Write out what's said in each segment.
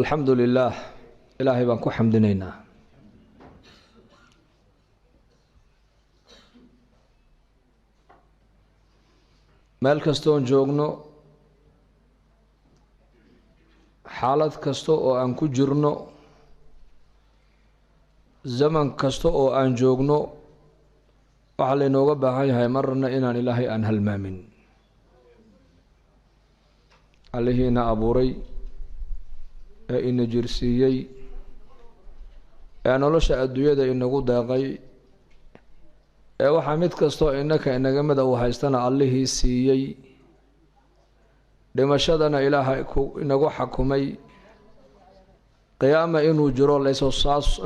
الحمد لله إلهي بانكو حمدنينا meel kastoon joogno xaalad kasta oo aan ku jirno zaman kasta oo aan joogno waxa laynooga baahan yahay marna inaan ilaahay aan halmaamin alihiina abuuray ee ina jirsiiyey ee nolosha adduunyada inagu deeqay ee waxaa mid kastoo innaka inagamida uu haystana allihii siiyey dhimashadana ilaahay inagu xakumay qiyaama inuu jiro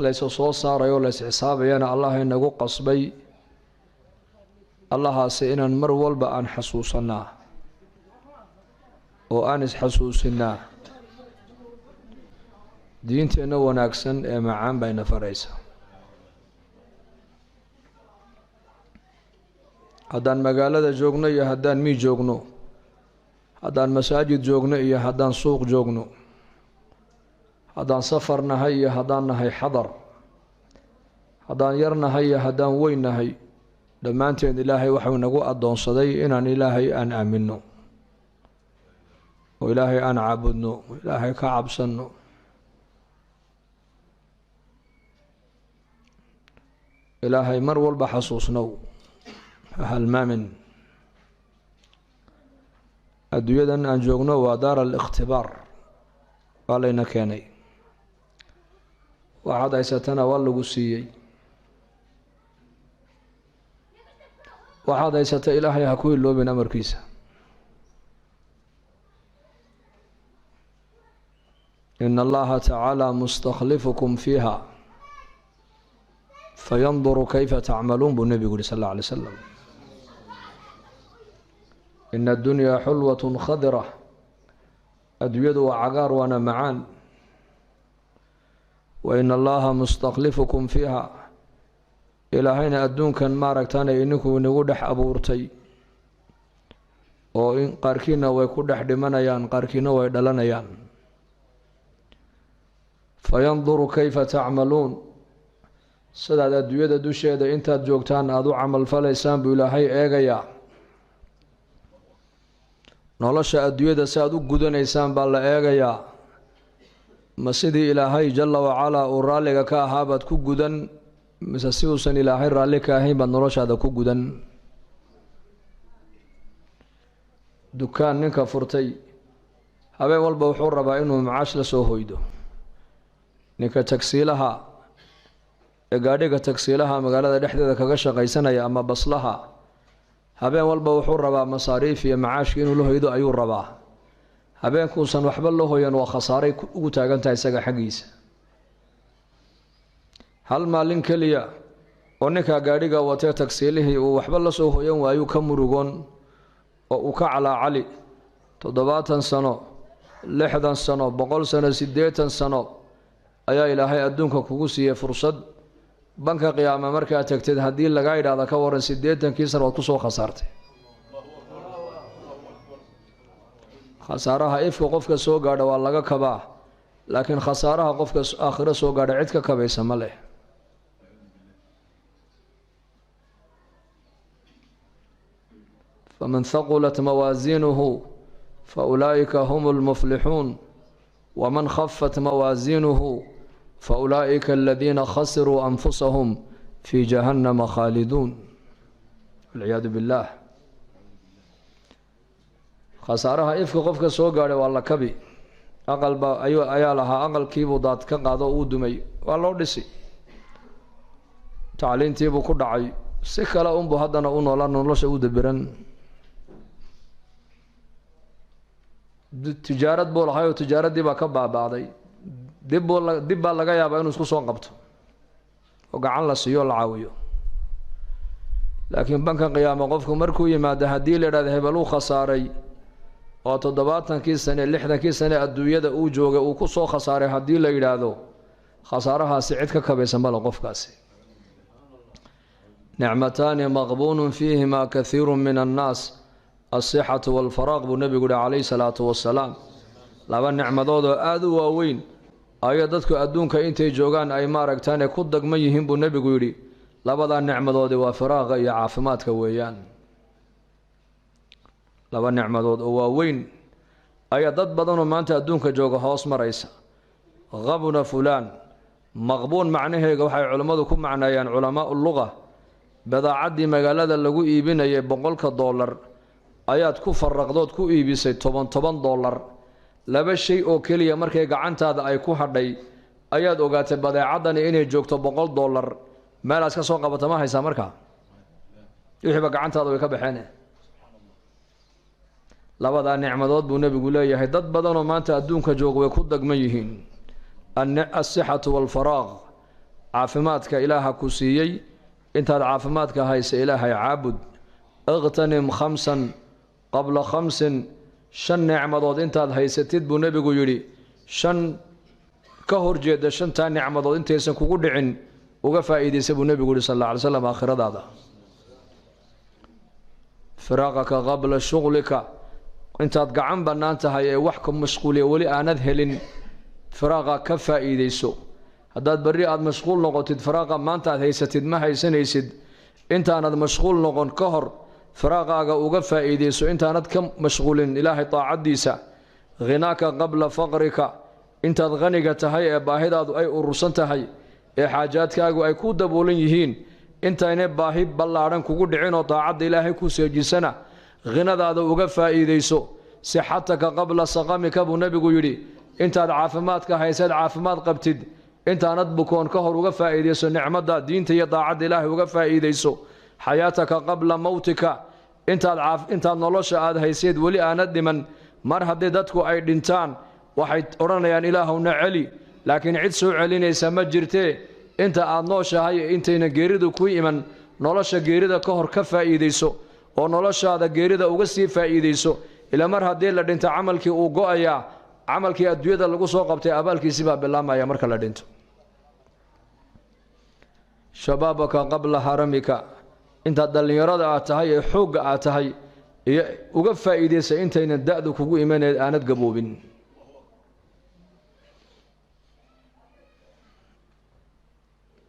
layso soo saarayo lays xisaabayana allah inagu qasbay allahaasi inaan mar walba aan xasuusanaa oo aan isxasuusinaa diinteenna wanaagsan ee macaan bayna faraysa haddaan magaalada joogno iyo haddaan mii joogno haddaan masaajid joogno iyo haddaan suuq joogno haddaan safar nahay iyo haddaan nahay xadar haddaan yar nahay iyo haddaan weyn nahay dhammaanteen ilaahay waxau nagu addoonsaday inaan ilaahay aan aaminno oo ilaahay aan caabudno oo ilaahay ka cabsanno ilaahay mar walba xasuusnow halmaamin adduunyadan aan joogno waa daar alikhtibaar waa layna keenay waxaad haysatana waa lagu siiyey waxaad haysata ilaahay ha ku iloobin amarkiisa ina allaha tacaala mustakhlifukum fiiha fayanduru kayfa tacmaluun buu nebigu yihi sal alla alay slam ina addunyaa xulwatun khadira adduunyadu waa cagaar waana macaan wa ina allaha mustakhlifukum fiiha ilaahayna adduunkan maaragtana ininku inagu dhex abuurtay oo in qaarkiina way ku dhex dhimanayaan qaarkiina way dhalanayaan fayanduru kayfa tacmaluun sidaad adduunyada dusheeda intaad joogtaan aada u camal falaysaan buu ilaahay eegayaa nolosha adduunyada si aad u gudanaysaan baa la eegayaa ma sidii ilaahay jalla wacalaa uu raalliga ka ahaa baad ku gudan mise si uusan ilaahay raalli ka ahayn baad noloshaada ku gudan dukaan ninka furtay habeen walba wuxuu rabaa inuu macaash la soo hoydo ninka tagsiilaha ee gaadhiga tagsiilaha magaalada dhexdeeda kaga shaqaysanaya ama baslaha habeen walba wuxuu rabaa masaariif iyo macaashki inuu la hoydo ayuu rabaa habeenkuusan waxba la hoyan waa khasaaray ugu taagantahay isaga xaggiisa hal maalin keliya oo ninkaa gaadhiga watee tagsiilihii uu waxba la soo hoyan waayuu ka murugoon oo uu ka calaacali 70 sano 60 sano 100 sano 80 sano ayaa ilaahay adduunka kugu siiyey fursad banka qiyaama markaa tagtid haddii laga idhaahdo ka waran 80kii sano waad kusoo khasaartay khasaaraha ifka qofka soo gaadha waa laga kabaa laakiin khasaaraha qofka aakhiro soo gaadha cid ka kabaysa ma leh faman thaqulat mawaaziinuhu faulaa'ika hum lmuflixuun waman khafat mawaaziinuhu فأولئك الذين خسروا أنفسهم في جهنم خالدون والعياذ بالله خسارها إفك قفك سوغاري والله كبي أقل با أيا لها أقل كيبو دات كقادو أودمي والله دسي تعلين تيبو كدعي سكلا أمبو هدنا أنولا نولش أودبرن تجارت بولهاي وتجارت دي باكبا بعضي dib baa laga yaabaa inuu isku soo qabto oo gacan la siiyo la caawiyo laakiin banka qiyaamo qofku markuu yimaado haddii la yidhaahdo hebel uu khasaaray oo 70kii sane 60kii sane adduunyada uu joogay uu ku soo khasaaray haddii la yidhaahdo khasaarahaasi cid ka kabaysan mala qofkaasi nicmataani maqbuunun fiihimaa kathiirun min annaas alsixatu waalfaraaq buu nebigu yihi calayhi salaatu wassalaam laba nicmadood oo aada u waaweyn ayaa dadku adduunka intay joogaan ay maaragtaan ku dagman yihiin buu nebigu yidhi labadaa nicmadoodi waa firaaqa iyo caafimaadka weeyaan laba nicmadood oo waaweyn ayaa dad badanoo maanta adduunka jooga hoos maraysa qabna fulaan maqbuun macnaheega waxay culimmadu ku macneeyaan culamaau luga badaacaddii magaalada lagu iibinayay $100 ayaad ku faraqdood ku iibisay $10 laba shay oo keliya markay gacantaada ay ku hadhay ayaad ogaatay badeecadani inay joogto $100 meelaas ka soo qabata ma haysaa markaa wixiiba gacantaada way ka baxeen labadaa nicmadood buu nebigu leeyahay dad badanoo maanta adduunka jooga way ku dagman yihiin الصحة والفراغ عافماتك إلها كسيي انت عافماتك هايس إلها عابد اغتنم 5 قبل 5 شن نعمضود انت هايستيد بو نبيغو يري شن كهر جيد شن تان نعمضود انت يسن كوكو دعين وغفا ايدي سبو نبيغو صلى الله عليه وسلم آخر هذا فراغك قبل شغلك انت قعن بنانت هاي وحكم مشغولي ولي آند هلين فراغا كفا إيديسو هداد بري آد مشغول نقطد فراغا ما انت هيستد ما هيسنيسد انت آد مشغول نقون كهر فراغا وقفا إيديسو انت آد كم مشغولين إلهي طاعد ديسا غناك قبل فقرك انت آد غنيك تهي باهد آد اي أرسان تهي اي حاجاتك اي كود بولين يهين انت ايني باهي بلاران كو دعين وطاعد إلهي كو سيجيسنا غنا آد وقفا إيديسو صحتك قبل سقامك ابو نبي يري انت عافماتك هيسد عافمات قبتد انت ندبكون كهر uga faa'iideyso nicmada diinta iyo daacada Ilaahay uga faa'iideyso حياتك قبل موتك انت nolosha aad haysid wali aanad dhiman mar hadii dadku ay dhintaan waxay oranayaan Ilaahuna cali laakiin cid soo celinaysa ma jirtee inta aad nooshahay intayna geeridu ku iman nolosha geerida ka hor ka faa'iideyso oo noloshaada geerida uga sii faa'iideyso ila mar hadii la dhinto amalkii uu go'aya عملك أدوية اللي قصوا قبتي أبالك سباب بالله ما يمرك لدينت شبابك قبل حرمك انت الدل يراد آتهي حوق آتهي وقف إيديس انت إن الدأدك وقو إيمان آنت قبوبين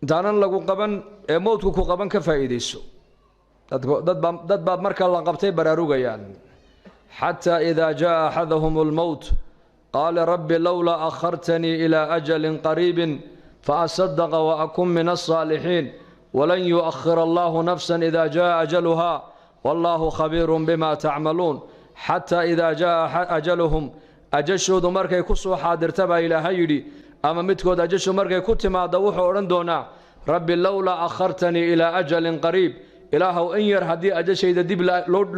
دانا لقو قبن موتك قبن كفا إيديسو داد باب مركا الله قبتي براروغا يعني حتى إذا جاء أحدهم الموت قال رب لولا أخرتني إلى أجل قريب فأصدق وأكن من الصالحين ولن يؤخر الله نفسا إذا جاء أجلها والله خبير بما تعملون حتى إذا جاء أجلهم أجشود مركي كسو حادر تبا إلى هيدي أما متكود أجشو مركي كتما دوح ورندونا رب لولا أخرتني إلى أجل قريب إله إنير هدي أجشي ديب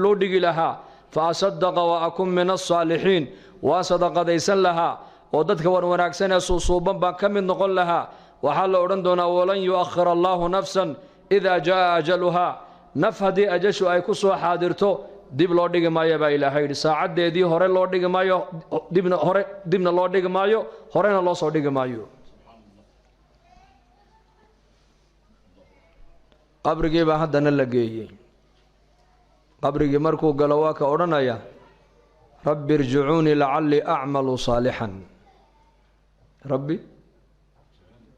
لودق لها فأصدق وأكن من الصالحين وصدق ديسن لها وددك ونراكسن صوصوبا بكم نقول لها وحال أورندونا ولن يؤخر الله نفسا إذا جاء أجلها نفهدي أجشو أي كسو حادرتو ديب لودق مايو با إلهي ساعد دي هوري لودق مايو ديبنا لودق مايو هورينا لو صودق مايو قبرقي بحدنا لقي قبرقي مركو قلواك أورنايا رب ارجعوني لعلي أعمل صالحا ربي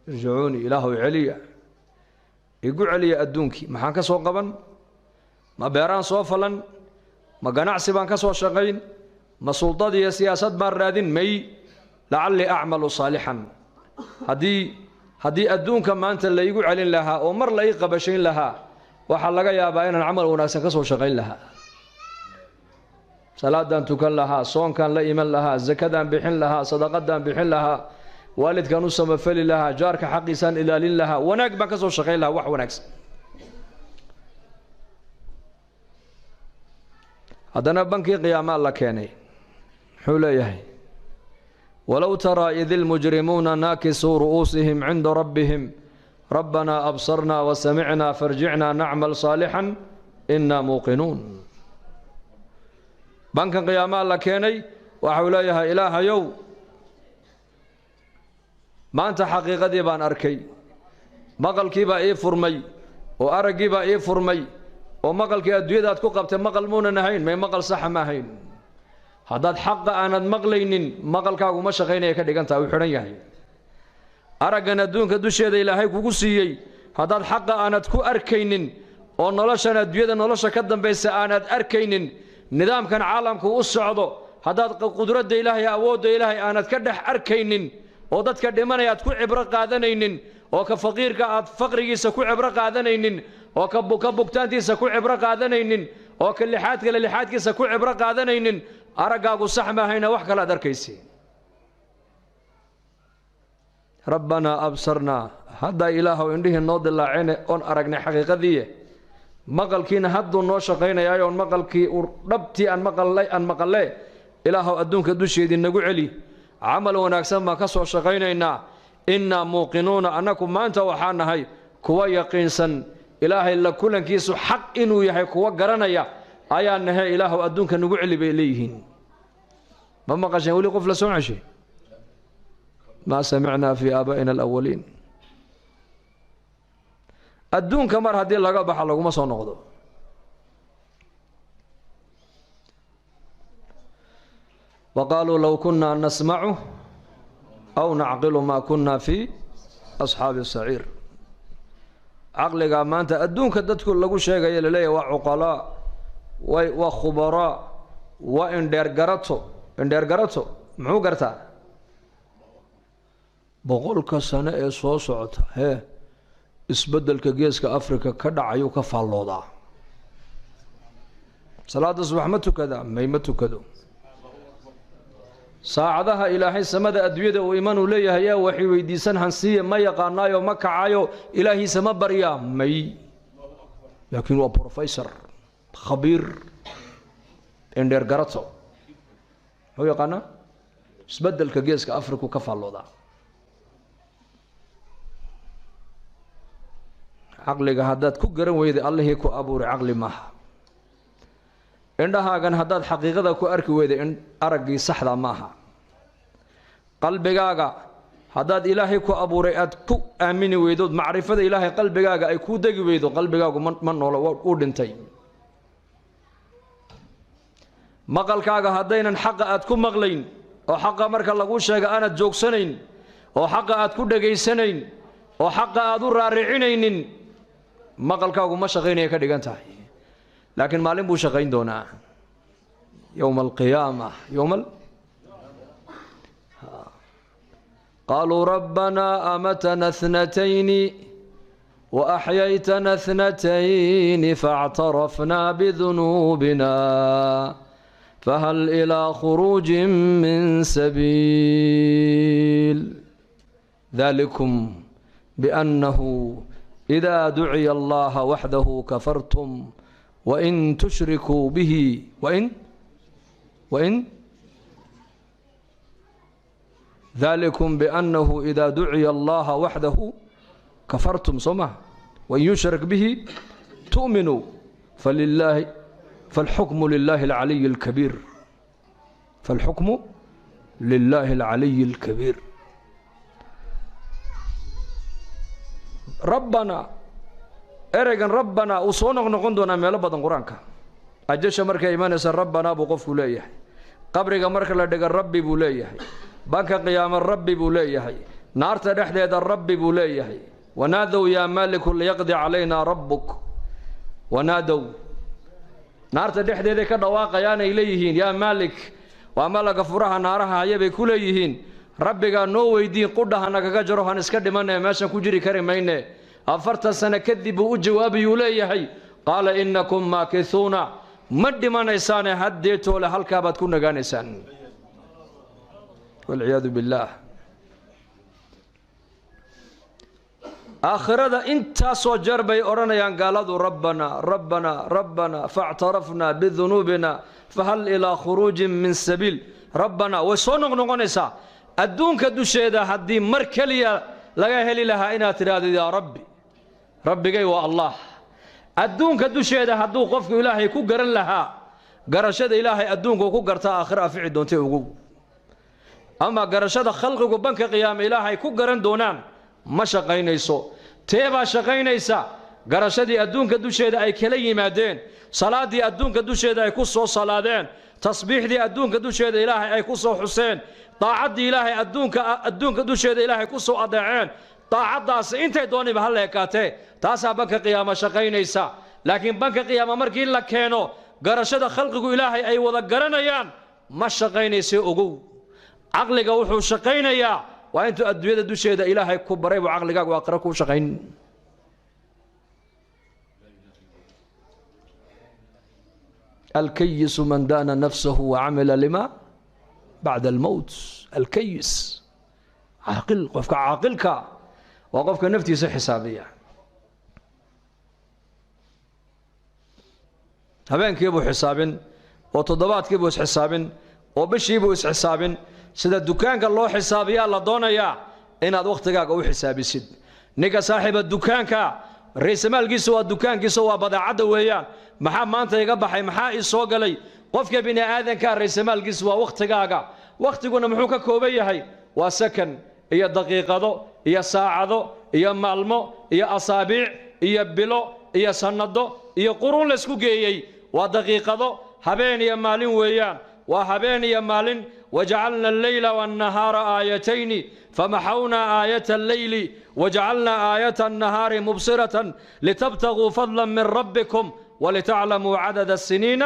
ارجعوني إلهي عليا يقول علي أدونك ما حان كسو قبن ما بيران صوفلا ما قناع سبان كسو شغين ما سلطة دي سياسات بارادين مي لعلي أعمل صالحا هدي أدونك ما أنت اللي يقول علي لها ومر لا يقبشين لها وحلقا يا باين العمل وناسا كسو شغين لها صلاة تكن لها صون كان لا إيمان لها زكاة بحن لها صدقة بحن لها والد كانوا سمفل لها جارك حقيسان إلى لها وناك بكسو شغيل لها وح وناكس هذا بنك قيام الله كاني حوليه ولو ترى إذ المجرمون ناكسوا رؤوسهم عند ربهم ربنا أبصرنا وسمعنا فارجعنا نعمل صالحا إنا موقنون بنك قيام الله كاني وحوليه إله يو ما أنت حقيقة بان أركي مقل كيبا إيه فرمي وأرقي با إيه فرمي ومقل كي أدويدات كوكبت مقل مونا نهين ما مقل صح ما هين هذا حق أنا مقلين مقل كاغو مشغين يكدي كنت وحرين يهي araggan adduunka dusheeda ilaahay kugu siiyey haddaad xaqa aanad ku arkaynin oo noloshan adduunyada nolosha ka dambaysa aanad arkaynin nidaamkan caalamku u socdo haddaad qudradda ilaahay awoodda ilaahay aanad ka dhex arkaynin oo dadka dhimanaya aad ku cibro qaadanaynin oo ka faqiirka aad faqrigiisa ku cibro qaadanaynin oo ka bugtaantiisa ku cibro qaadanaynin oo ka lixaadka la lixaadkiisa ku cibro qaadanaynin araggaagu sax maahayna wax kale aad arkaysi rabbanaa absarnaa haddaa ilaahow indhihii noo dilaacine oon aragnay xaqiiqadiiye maqalkiina hadduu noo shaqaynayaayo oon maqalkii dhabtii aan maqalle ilaahow adduunka dusheedii nagu celi camal wanaagsan baan ka soo shaqaynaynaa innaa muuqinuuna annaku maanta waxaa nahay kuwa yaqiinsan ilaahay la kulankiisu xaq inuu yahay kuwa garanaya ayaa nahay ilaahow adduunka nagu celi bay leeyihiin ma maqasheen weli qof la soo ceshay ما سمعنا في آبائنا الأولين الدون كمر هدي لغا بخا لغما سو نقدو وقالوا لو كنا نسمع أو نعقل ما كنا في أصحاب السعير عقلغا ما أنت الدون كددكو لغو شيغاي لليه وعقلاء وخبراء وإن ديرغرتو محو غرتا boqolka sano ee soo socota isbeddelka geeska Afrika ka dhacayo ka faallooda salaada subax ma tukada ma tukado saacadaha ilaahay samada adduunyada uu iman u leeyahay yaa waxay weydiisan hansiye ma yaqaanayo ma kacayo ilaahi sama barya may laakiin waa professor khabiir ender garato hoo yaqaana isbeddelka geeska Afrika ka faallooda عقلك هداد كو غران ويد الله كو ابور عقل ما indhahaagan hadaad xaqiiqada ku arki weydo in aragii saxda maaha qalbigaaga hadaad ilaahay ku abuuray aad ku aamini weydo macrifada ilaahay qalbigaaga ay ku dagi weydo qalbigaagu ma noolo uu dhintay maqalkaaga hadaynan xaq aad ku maqlayn oo xaq marka lagu sheego aanad joogsanayn oo xaq aad ku dhageysanayn oo xaq aad u raaricinaynin maqalkaagu ma shaqeynaya ka dhigan tahay laakiin maalin buu shaqeyn doonaa يوم القيامة قالوا ربنا أمتنا اثنتين وأحييتنا اثنتين فاعترفنا بذنوبنا فهل إلى خروج من سبيل ذلكم بأنه إذا دعي الله وحده كفرتم وإن تشركوا به وإن ذلكم بأنه إذا دعي الله وحده كفرتم صمه وإن يشرك به تؤمنوا فالحكم لله العلي الكبير فالحكم لله العلي الكبير ربنا ereygan rabbana uu soo noqon doonaa meelo badan quraanka ajasha markay iimaanaysa rabbana buu qofku leeyahay qabriga marka la dhigo rabbi buu leeyahay banka qiyaamada rabbi buu leeyahay naarta dhexdeeda rabbi buu leeyahay wanaadaw ya maliku liyaqdi alayna rabbuk wanaadaw naarta dhexdeeda ka dhawaaqayaan ay leeyihiin ya malik waa malaga furaha naaraha ayay ku leeyihiin rabbiga noo weydiin qudhaana kaga jaro han iska dhimanay meeshan ku jiri kari mayne أفرت سنة كذب وجوابي يليهي قال إنكم ماكثون مد من إنسان هديت ولا هل كابت كنا جانسان والعياذ بالله آخر هذا أنت صجر بي أرنا ينقالوا ربنا ربنا ربنا فاعترفنا بذنوبنا فهل إلى خروج من سبيل ربنا وصنع نغنسا الدون كدوشيدا هدي مركليا لا يهلي لها إنا تراد يا ربي ربي جاي والله الدون كدوشيدا هدو قفك إلهي كو قرن لها قرشد إلهي الدون كو قرتا آخر أفعي دون تيوغو أما قرشد خلقك بنك قيام إلهي كو قرن دونان ما شقينيسو تيبا شقينيسا قرشد الدون كدوشيدا أي كلي مادين صلاة الدون كدوشيدا أي كسو صلادين tasbiixdii adduunka dusheeda ilaahay ay ku soo xuseen daacaddii ilaahay adduunka dusheeda ilaahay ku soo adeeceen daacaddaasi intay dooniba ha leekaatee taasaa banka qiyaama shaqaynaysa laakiin banka qiyaama markii la keeno garashada khalqigu ilaahay ay wada garanayaan ma shaqaynaysa ogow caqliga wuxuu shaqaynayaa waa intuu adduunyada dusheeda ilaahay ku baray buu caqligaagu aakhira ku shaqayn الكيس من دان نفسه وعمل لما بعد الموت الكيس عاقل قفك عاقلك وقفك نفتي حسابية هبين كيبو حساب وتضبات كيبو حساب وبشيبو حساب سيدا الدكان قال الله حسابية الله دونيا إن هذا وقتك أو حسابي سيد نيكا صاحب الدكان كا رئيس مال قيسوا الدكان قيسوا بدع عدويا maxaa maanta iga baxay maxaa ii soo galay qofka bini aadanka raysamaalkiis waa waqtigaaga waqtiguna muxuu ka kooban yahay waa sakan iyo daqiiqado iyo saacado iyo maalmo iyo asaabiic iyo bilo iyo sanado iyo quruun la isku geeyay waa daqiiqado habeen iyo maalin weeyaan waa habeen iyo maalin وجعلنا الليل والنهار آيتين فمحونا آية الليل وجعلنا آية النهار مبصرة لتبتغوا فضلا من ربكم ولتعلموا عدد السنين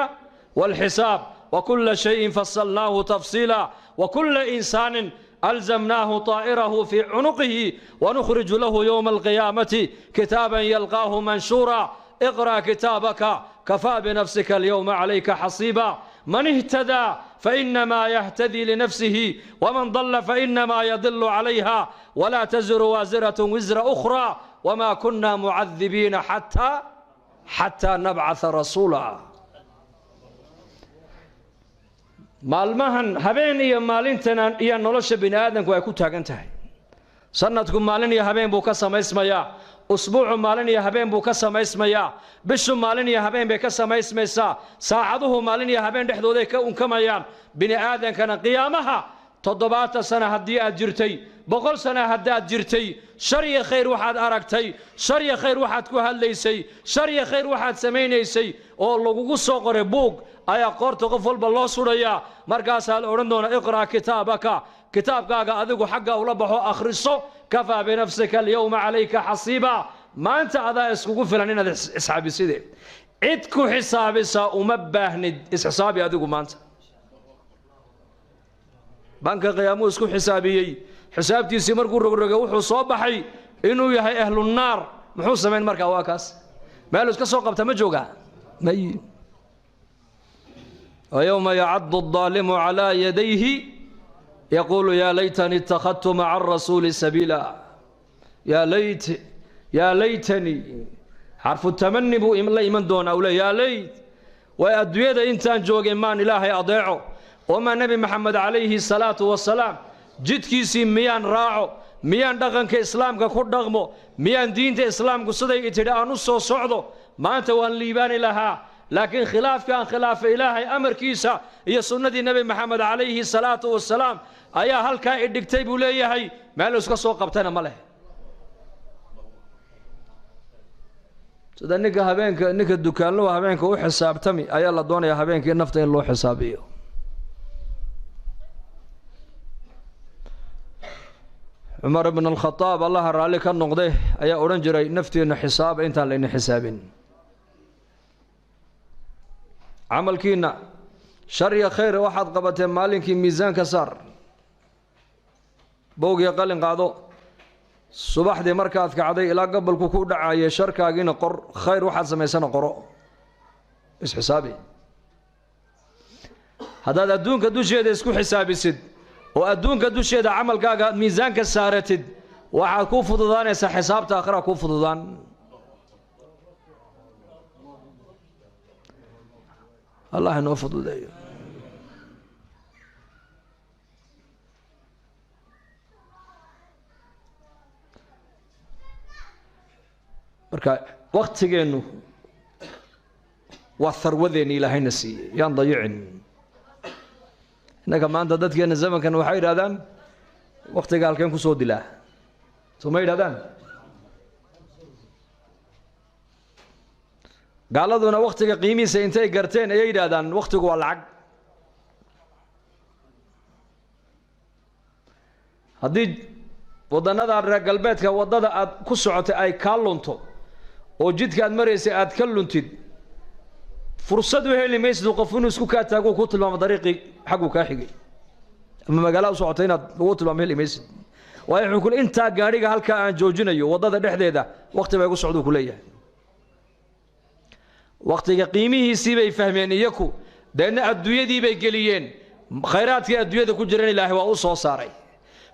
والحساب وكل شيء فصلناه تفصيلا وكل إنسان ألزمناه طائره في عنقه ونخرج له يوم القيامة كتابا يلقاه منشورا اقرأ كتابك كفى بنفسك اليوم عليك حصيبا من اهتدى فإنما يهتدي لنفسه ومن ضل فإنما يضل عليها ولا تزر وازرة وزر أخرى وما كنا معذبين حتى نبعث رسولا maalmahan habeen iyo maalintan iyo nolosha bini aadamku ay ku taagan tahay sanadku maalin iyo habeen buu ka samaysmayaa usbuucu maalin iyo habeen buu ka samaysmayaa bishu maalin iyo habeen bay ka samaysmaysaa saacaduhu maalin iyo habeen dhexdooda ka unkamayaan bini aadankana qiyaamaha 70 sano haddii aad jirtay 100 sano haddaad jirtay shar iyo khayr waxaad aragtay shar iyo khayr waxaad ku hadlaysay shar iyo khayr waxaad samaynaysay oo lagugu soo qoray buug ayaa qoorta qof walba loo sudhayaa markaasaa la odhan doona iqra kitaabaka kitaabkaaga adigu xagga ula baxo akhriso kafaa binafsika alyawma calayka xasiiba maanta adaa iskugu filan inaad isxaabiside cid ku xisaabisa uma baahnid isxisaabi adigu maanta banka qiyaamu isku xisaabiyey xisaabtiisii markuu rogrogay wuxuu soo baxay inuu yahay ahlu naar muxuu sameyn markaa waa kaas meel iska soo qabta ma jooga may ويوم يعض الظالم على يديه يقول يا ليتني اتخذت مع الرسول سبيلا يا ليتني حرف التمني بو إلا إيمان دون أولي يا ليت وأدوية إنسان جوج إيمان إلهي أضيعه وما نبي محمد عليه الصلاة والسلام جد كيسي ميان راعو ميان دغن كإسلام كخد دغمو ميان دين إسلام كصدق إتداء نص وصعده ما أنت وان ليبان لها لكن خلاف كان خلاف إلهي أمر كيسا هي سنة النبي محمد عليه الصلاة والسلام أيا هل كان الدكتيب وليه هي ما لسك سوق قبتنا مله سيدا نيكا هبينك نيكا الدكان لو هبينك هو حساب تمي أيا الله دون يا هبينك نفتين له حسابيه عمر بن الخطاب الله رالي كان نقضيه أيا أورنجري نفتين حساب أنت لين حسابين عملكينا شر يا خير واحد قبته مالك ميزان كسر بوق يقلن قادو صباح دي مركات كعدي الى قبل كوكو دعايه شركاغينا قر خير واحد سميسنا قرو اس حسابي هذا ادونك دوشيدا اسكو حسابيسد oo adduunka dusheeda camalkaaga miisaanka saaratid waxa ku fududaanaysa xisaabta aakhira ku fududaan الله انه فضل دايو marka waqtigeenu waa tharwadeena ilaahayna siiyay yaan dayicin inaga maanta dadkeena zamankan waxay yiraahdaan waqtiga halkeen ku soo dilaa soo ma yiraahdaan gaaladuna waqtiga qiimihiisa intay garteen ay yiraahdaan waqtigu waa lacag haddii wadannada reer galbeedka waddada aad ku socotay ay kaa lunto oo jidka aad maraysay aad ka luntid fursad u heli maysid qof inuu isku kaa taago ku tilmaamo dariiqii xaggu kaa xigay ama magaalada u socotay inaad ugu tilmaamo heli maysid waayo wuxuu kule intaa gaadhiga halkaa aan joojinayo waddada dhexdeeda waqti bay ugu socduu ku leeyahay waqtiga qiimihiisii bay fahmeen iyaku deedna adduunyadii bay geliyeen khayraadkii adduunyada ku jiran ilaahay waa u soo saaray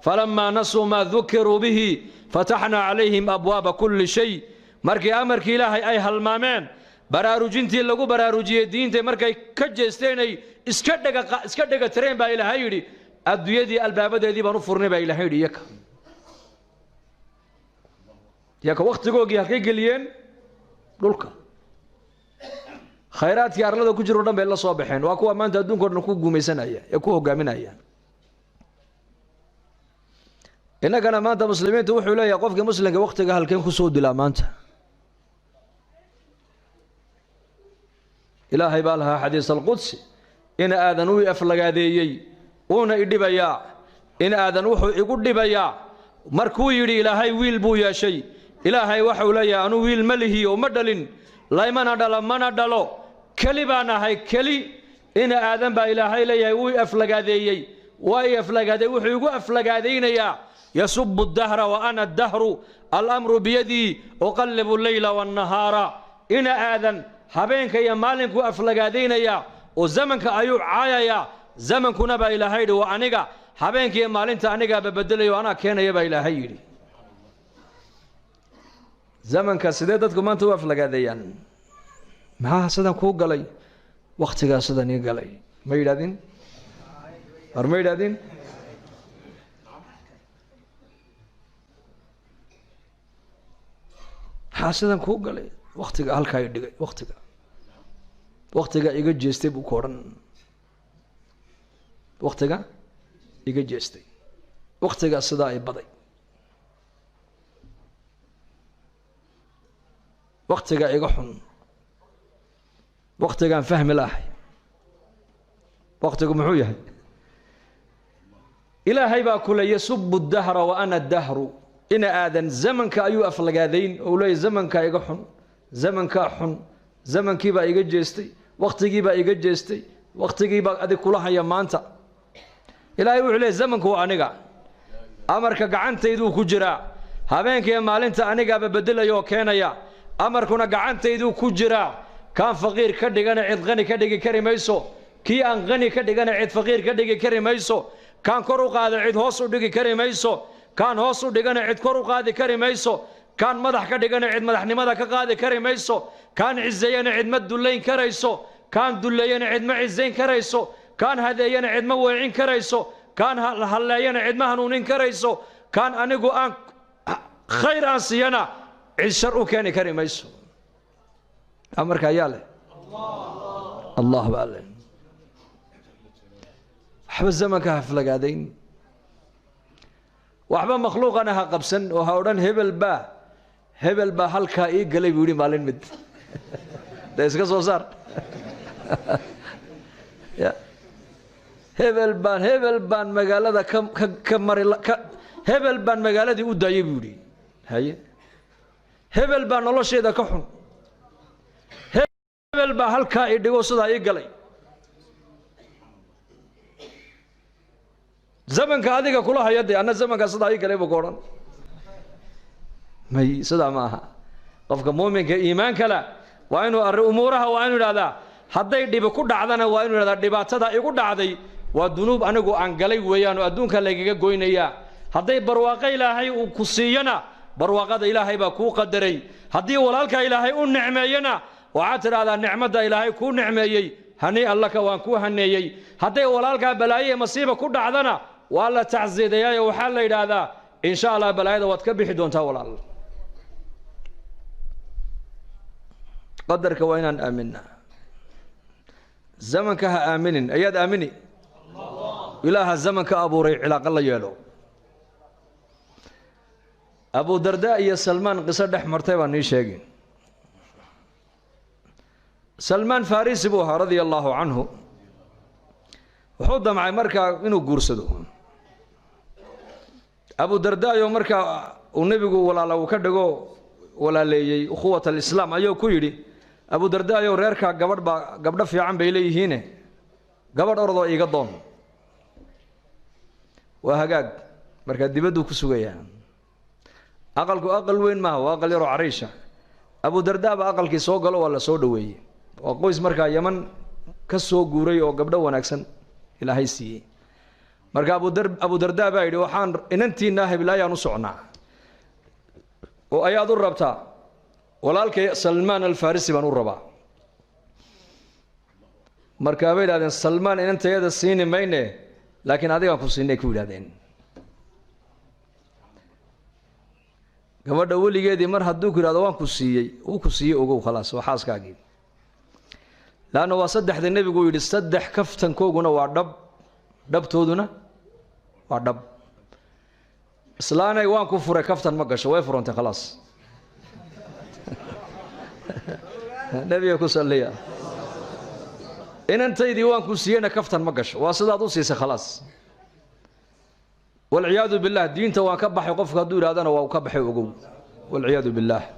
falamaa nasuu maa dukiruu bihi fataxnaa calayhim abwaaba kulli shay markii amarkii ilaahay ay halmaameen baraarujintii lagu baraarujiyey diinta markay ka jeesteen ay iska dhega tireen baa ilaahay yidhi adduunyadii albaabadeedii baan u furnay baa ilaahay yidhi iyaka waqtigoogii halkay geliyeen dhulka khayraadkii arlada ku jiro dhan bay la soo baxeen waa kuwa maanta adduunka dhan ku guumaysanaya ee ku hogaaminaya innagana maanta muslimiintu wuxuu leeyahay qofka muslimka waqtiga halkeen ku soo dilaa maanta ilaahay baa lahaa xadiis alqudsi in aadan uu aflagaadeeyey uuna idhibayaa in aadan wuxuu igu dhibayaa markuu yidhi ilaahay wiil buu yeeshay ilaahay waxau leeyahay anuu wiil ma lihi oo ma dhalin laymana dhalo mana dhalo keli baan ahay keli in aadan baa ilaahay leeyahay wuu aflagaadeeyey waa i aflagaaday wuxuu igu aflagaadaynayaa yasubu dahra wa ana dahru alamru biyadii uqallibu leyla wannahaara in aadan habeenka iyo maalinkuu aflagaadaynaya oo zamanka ayuu caayaya zamankuna baa ilaahay yidhi waa aniga habeenka iyo maalinta anigaaba bedelayo anaa keenaya baa ilaahay yidhi zamanka sidee dadku maanta u aflagaadeeyaan maxaa sidan kuu galay waqtigaa sidan ii galay ma yidhahdin war ma yidhahdin maxaa sidan kuu galay waqtiga halkaa i dhigay waqtiga iga jeestay buu ku odhan waqtiga iga jeestay waqtigaa sidaa i baday waqtiga iga xun waqtigaan fahmi lahay waqtigu muxuu yahay ilaahay baa kule yasubu dahra wa ana dahru ina aadan zamanka ayuu aflagaadayn oo leeyahay zamanka iga xun zamankaa xun zamankiibaa iga jeestay waqtigiibaa iga jeestay waqtigiibaa adig kula haya maanta ilaahay wuxuu leeyahay zamanku waa aniga amarka gacantayduu ku jiraa habeenka iyo maalinta anigaaba bedelaya oo keenaya amarkuna gacantayduu ku jiraa kaan faqiir ka dhigana cid qani ka dhigi kari mayso kii aan qani ka dhigana cid faqiir ka dhigi kari mayso kaan kor u qaada cid hoos u dhigi kari mayso kaan hoos u dhigana cid kor u qaadi kari mayso kaan madax ka dhigana cid madaxnimada ka qaadi kari mayso kaan cizeeyana cid ma dullayn karayso kaan dulleeyana cid ma cizayn karayso kaan hadeeyana cid ma weecin karayso kaan halleeyana cid ma hanuunin karayso kaan anigu aan khayr aan siiyana cid shar u keeni kari mayso amarka ayaa leh allah baa leh waxba zamanka haflagaadayn waxba makhluuqana ha qabsan oo ha odhan hebel baa halkaa ii galay buu yidhi maalin mid dee iska soo saar hebel baan magaalada ka mari hebel baan magaaladii u daayay buu yidhi haye hebel baa nolosheeda ka xun hebel baa halkaa ii dhigo sidaa ii galay zamanka adiga kula haya dee anna zamankaa sidaa ii galay buu ka odhan may sidaa ma aha qofka muuminka iimaanka la waa inuu umuuraha waa inuu idhahdaa hadday dhibi ku dhacdana waa inuu idhahdaa dhibaatada igu dhacday waa dunuub anigu aan galay weeyaan oo adduunka laygaga goynayaa hadday barwaaqo ilaahay uu ku siiyana barwaaqada ilaahay baa kuu qadaray haddii walaalka ilaahay u nicmeeyana waxaad tidhahdaa nicmadda ilaahay kuu nicmeeyey hani allaka waan kuu haneeyey hadday walaalkaa balaaye masiiba ku dhacdana waa la tacsiidayaayo waxaa la yidhaahdaa insha allah balaayada waad ka bixi doontaa walaal qadarka waa inaan aaminaa zamanka ha aaminin ayaad aamini ilaaha zamanka abuuray cilaaqo la yeelo abu darda iyo salmaan qiso dhex martay baan nii sheegin salmaan farisi buu ahaa radia allaahu canhu wuxuu damcay markaa inuu guursado أبو درداء يوم مركا والنبي ولا لو كدقو ولا لي أخوة الإسلام أيو كيري أبو درداء يوم ريركا قبل في عام بيلي هنا قبل أرضه يقضون وهجاج مركا دبدو كسويا أقل وين ما هو أقل يروح عريشة أبو درداء أقل كي سوق له ولا سودوي وقويس مركا يمن كسو جوري أو قبل ونكسن إلى هاي سي مركا أبو درداء بعيد وحان إن أنتي ناهب لا ينصعنا وأياد الربطة ولالك سلمان الفارسي بنو الربا مركا بعيد هذا سلمان إن أنت يد السين مينه لكن هذا ما كوسينه كود هذين كما دولي جدي مر هدو كرا دوان كوسيي أوجو خلاص وحاس كاجي لأنه وصدح النبي يقول يصدح كفتن كوجنا وعدب دب تودنا وعدب إسلانا يوان كفر كفتن مقش ويفرون أنت خلاص النبي يقول صليا إن أنت يديوان كوسينا كفتن مقش واصل دوسيس خلاص والعياذ بالله دين توان كبح يقف كدور هذا وكبح وقوم والعياذ بالله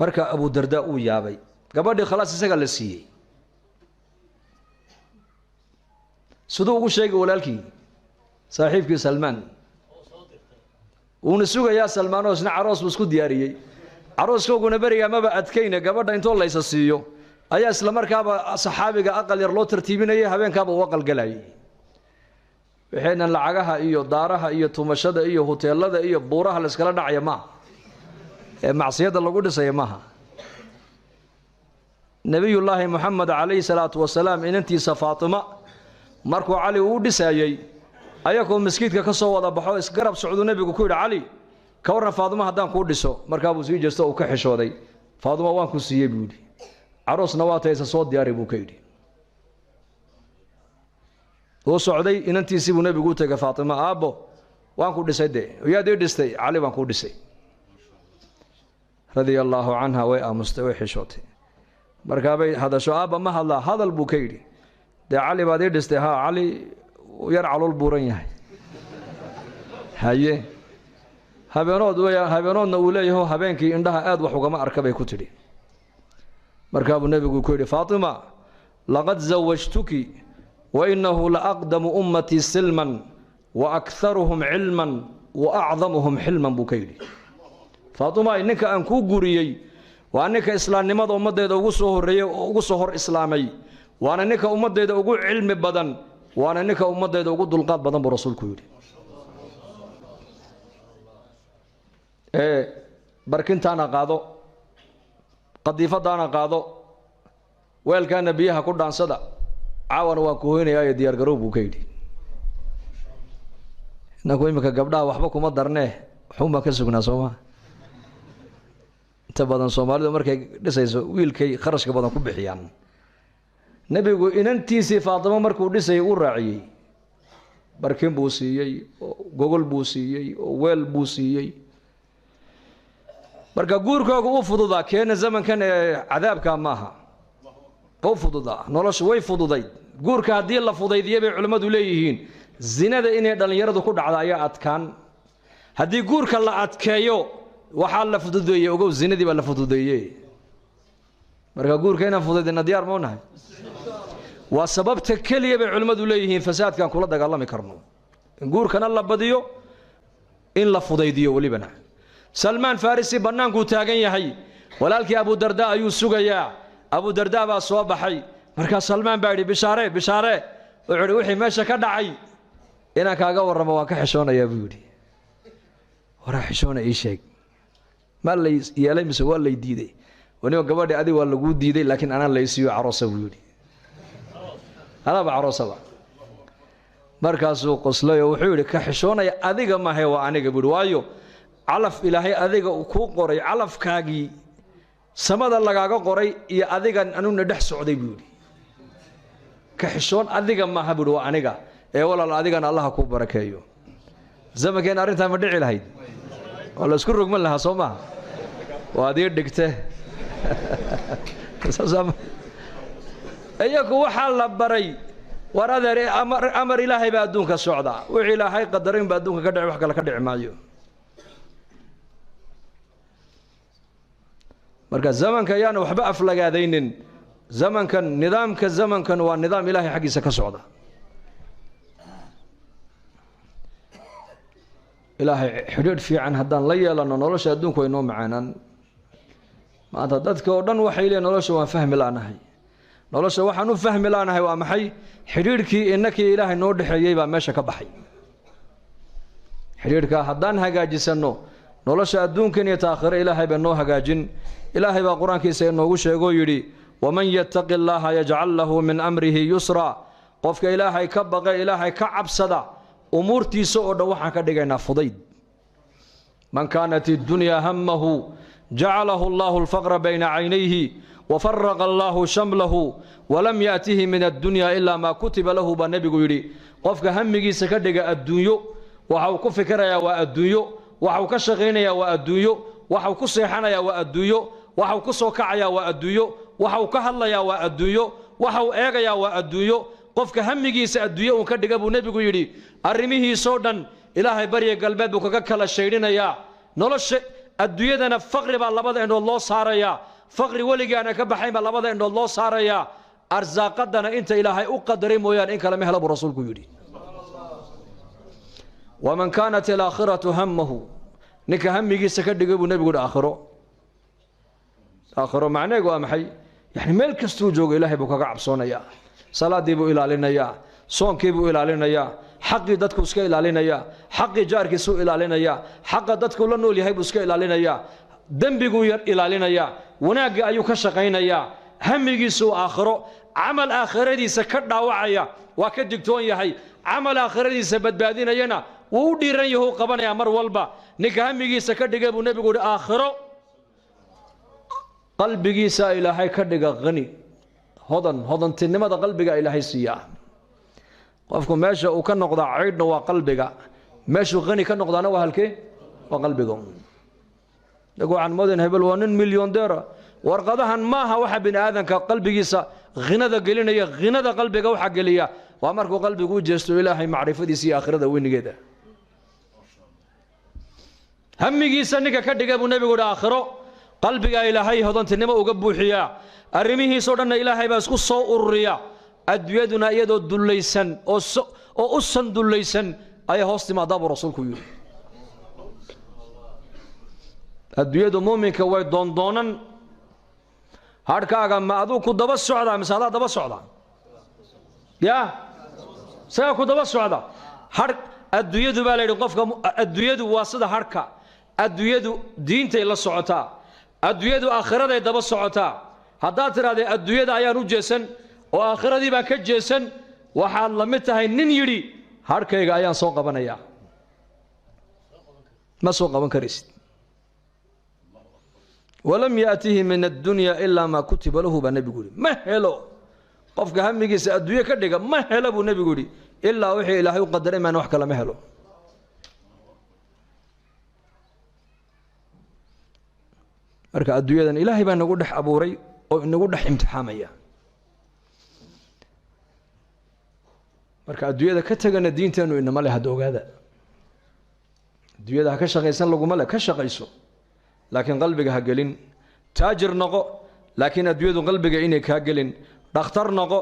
مركا أبو درداء ويابي قبل خلاص يسقى للسي صدوق الشيء ولالكي صاحبك سلمان ونسوق يا سلمان وسنا عروس بسكو دياري عروس كوكو نبريا ما بعد كينا قبل انتو الله يسسيو ايا اسلا مركا صحابيga aqal yar loo tartiibinayay habeenkaaba waqal galay waxayna lacagaha iyo daaraha iyo tumashada iyo hoteelada iyo buuraha la iskala dhacay ma ee macsiyada lagu dhisay maaha nabiyullaahi muhammad alayhi salatu wasalaam inantiisa faatima markuu cali uu dhisayay ayagoo masjidka ka soo wada baxo isgarab socdo nabigu ku yiri cali ka waran faatima hadaan ku dhiso markaa buu sii jeesto oo ka xishooday faatima waan ku siiyay buu yiri aroosna waa taysa soo diyaari buu ka yiri oo socday inantiisii buu nabigu u tagay faatima aabo waan ku dhisay yaa dhistay cali waan ku dhisay radiyallahu anha way amustawi xishootay markaa bay hadasho aaba ma hadal buu ka yiri cali baad dhistay ha cali yar calool buuran yahay haye habeenoodna uu leeyahay habeenkii indhaha aad wax ugama arkabay ku tiri markaa buu nabigu ku yiri faatima laqad zawajtuki wa innahu la aqdamu ummati silman wa aktharuhum ilman wa a'zamuhum hilman buu ka yiri faatima inka aan ku guriyay waa ninka islaamnimada ummadeeda ugu soo horeeyay ugu soo hor islaamay waana ninka ummadeeda ugu cilmi badan waana ninka ummadeeda ugu dulqaad badan buu rasuulku yiri barkintaana qaado qadiifadaana qaado weelkaana biyaha ku dhaansada caawana waa ku hoynaya diyaar garow buu ka yiri inagu imika gabdhaha waxba kuma darnee xuma ka sugnaa Soomaa inta badan Soomaalidu markay dhisayso wiilkay kharashka badan ku bixiyaan nabigu inantiisii Faatima markuu dhisay uu raaciyay barkin buu siiyay gogol buu siiyay weel buu siiyay marka guurkooda uu fududaa keena zamankan cadaabka maaha oo fududaa noloshu way fududay guurka hadii la fudaydiyay bay culimadu leeyihiin zinada inay dhalinyaradu ku dhacdo ayaa adkaan hadii guurka la adkeeyo waxa la fududeeyay ogow zinadii baa la fududeeyay marka guurka inaan fudaydina diyaar ma unahay waa sababta kaliya bay culimadu leeyihiin fasaadkan kula dagaalami karno guurkana la badiyo in la fudaydiyo walibana سلمان فارسي بنانكو تاغن يحي ولالكي أبو درداء أيو سوغيا أبو درداء با صوبحي مركا سلمان بايدي بشارة وعلي وحي ماشا كدعي إنا كاقا ورما واكا حشونا يا بيودي ورا حشونا إي شيء ما اللي يالي مسوا اللي ديدي ونيو قبادي أدي والله قود ديدي لكن أنا اللي يسيو عروسة بيودي أنا بعروسة با مركا سوق قصلي وحيولي كحشونا يا أديق ما هي وعنيق بيودي وايو علف إلهي أذيك وكو قري علف كاجي سمد الله كاجا قري يا أذيك أنو ندح سعودي بيودي كحشون أذيك ما هبدو عنيقا إيه والله أذيك أن الله كوب بركايو زمان كان أرنتها مدعي لهيد والله أذكر رقم لها صوما وهذه دكته زمان أيك وحال بري ورادر أمر إلهي بأدون كالسعودة وحي إلهي قدرين بأدون كدع وحكا لك دع مايو مركز زمن كيان وحبا أفلق هذين زمن كان نظام كالزمن كان والنظام إلهي حقي سكالسعودة إلهي حدود في عن هدان ليا لأنه نولش أدون كوينو معانا ما أنت دادك ودن وحي لي نولش وفهم لانهي نولش وحنو فهم لانهي ومحي حدودك إنك إلهي نور دحيي با ماشا كبحي حدودك هدان هاجاجسنو نولش أدون كن يتاخر إلهي بنو هاجاجن إلهي بقرآن كي سينو شيغو يري ومن يتق الله يجعل له من أمره يسرا قفك إلهي كبغى إلهي كعبسدا أمورتي سؤال وحنا كدجنا فضيد من كانت الدنيا همه جعله الله الفقر بين عينيه وفرق الله شمله ولم يأته من الدنيا إلا ما كتب له بالنبي يري قفك همجي سكدج الدنيا وحو كفكر يا والدنيا وحو كشغين يا والدنيا وحو كصيحنا يا والدنيا وحو كسوكع يا والدنيا وحو كهلا يا والدنيا وحو إيجا يا والدنيا قفك همجيس الدنيا وكدق أبو نبي يري أرميه صودا إلهي بري قلبه وككل الشيرين يا نولش الدنيا دنا فقر بالله بدأ إنه الله صار يا فقر ولقي أنا كبحيم بالله بدأ إنه الله صار يا أرزاق دنا أنت إلهي أقدر مويان إن كلام هلا برسولك يري ومن كانت الآخرة همه نك همجيس كدق أبو نبي يقول آخره معناه قام حي يعني ملك استوجوج إلهي بكك عبصونا يا صلاة دي بو إلى يا صون كي بو إلى يا حق دتك وسك إلى يا حق جارك سو إلى يا حق دتك لنو اللي هي بسك إلى يا ذنبي غير إلى يا وناق أيو كشقين يا هم يجسو آخره عمل آخره دي سكت وعيا وكدكتون يا هي عمل آخره دي سبت بعدين ينا وديرن يهو قبنا يا مر والبا نك هم يجي سكت دقة النبي يقول آخره قلبي سا إلهي كدقة غني هضن تنمى قلبك إلهي سياه قفكم ماشي وكان نقضى عيدنا وقلبك ماشي غني كان نقضى نوى هالكي وقلبكم يقول عن مدن هبل 1 مليون ديرة ورقضها ماها واحد بن آذن كقلبك يسا غنى ذا قلنا يا غنى ذا قلبك وحق ليا وأمرك قلبك وجستو إلهي معرفة دي سي آخر ذا وين كده همي يسا نك كدك أبو نبي قول آخره قلبك إلهي هضن تنمى وقبو حيا أرميه صورنا إلهي بس قصة أوريا أدويدنا يدو دليسن أو أسن دليسن أي هوستي ما داب رسولك يقول أدويد مؤمن كوي دون هاركا ما أدو كدبا السعودة مثلا دبا السعودة يا سيا كدبا السعودة هارك أدويد بالي قفك أدويد واسطة هاركا أدويد دينته إلى السعودة أدويد آخرة دبا السعودة هذا ترى أدويد أيانو جسن وآخرة دي باك جسن وحال لمتها نين يري هاركا أيان سوق بنايا ما سوق بن كريست ولم يأته من الدنيا إلا ما كتب له بالنبي يقول ما هلو قفك همك سأدوية كدقة ما هلو بالنبي يقول إلا وحي إلهي وقدر ما نوحك لما هلو marka adduunyadan ilaahay baa nagu dhex abuuray oo nagu dhex imtixaamaya marka adduunyada ka tagana diinteenu inama leh ogaada adduunyada ka shaqaysan laguma leh ka shaqayso laakiin qalbiga ha gelin taajir noqo laakiin adduunyadu qalbiga inay ka gelin dhakhtar noqo